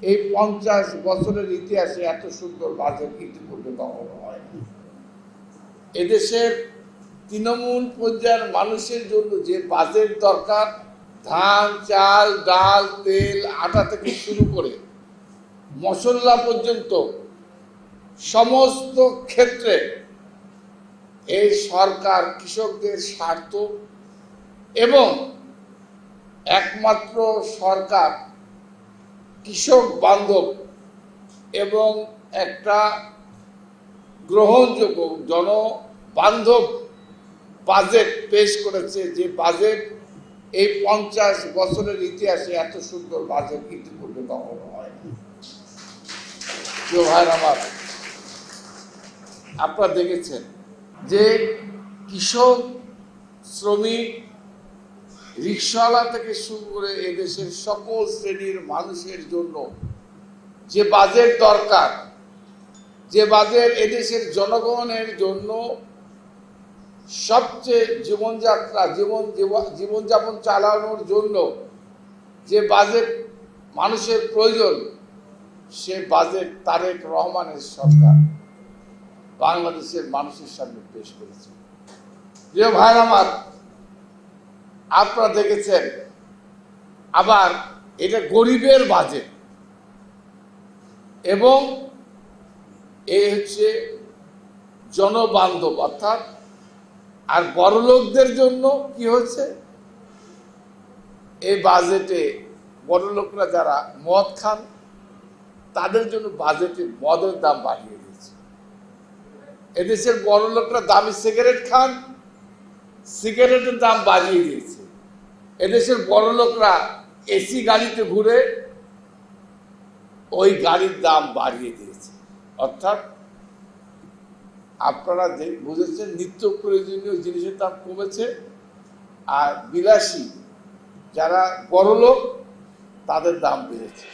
এই ৫০ বছরের ইতিহাসে এত সুন্দর বাজেট ইতিপূর্বে কখনো হয়নি। এদেশের তৃণমূল পর্যায়ের মানুষের জন্য যে বাজেট দরকার, ধান, চাল, ডাল, তেল, আটা থেকে শুরু করে মশলা পর্যন্ত সমস্ত ক্ষেত্রে এই সরকার কৃষকদের স্বার্থ এবং একমাত্র সরকার কৃষক বান্ধব এবং একটা গ্রহণযোগ্য জনবান্ধব বাজেট পেশ করেছে, যে বাজেট এই ৫০ বছরের ইতিহাসে এত সুন্দর বাজেট ইতিপূর্বে কখনো হয়নি। প্রিয় ভাইয়ের আমার, আপনারা দেখেছেন যে কৃষক, শ্রমিক, রিক্সাওয়ালা থেকে শুরু করে এদেশের সকল শ্রেণীর মানুষের জন্য যে বাজেট দরকার, যে বাজেট এদেশের জনগণের জন্য সবচেয়ে জীবনযাপন চালানোর জন্য যে বাজেট মানুষের প্রয়োজন, সে বাজেট তারেক রহমানের সরকার বাংলাদেশের মানুষের সামনে পেশ করেছে। প্রিয় ভাই আমার, আপনারা দেখেছেন আবার এটা গরিবের বাজেট এবং এই হচ্ছে জনবান্ধব, অর্থাৎ আর বড়লোকদের জন্য কি হচ্ছে, এই বাজেটে বড়লোকরা যারা মদ খান তাদের জন্য বাজেটে মদের দাম বাড়িয়ে দিয়েছে। এদেশের বড়লোকরা দামি সিগারেট খান, সিগারেটের দাম বাড়িয়ে দিয়েছে। এদেশের বড়লোকরা এসি গাড়িতে ঘুরে, ওই গাড়ির দাম বাড়িয়ে দিয়েছে। অর্থাৎ আপনারা বুঝেছেন, নিত্য প্রয়োজনীয় জিনিসের দাম কমেছে, আর বিলাসী যারা বড়লোক তাদের দাম বেড়েছে।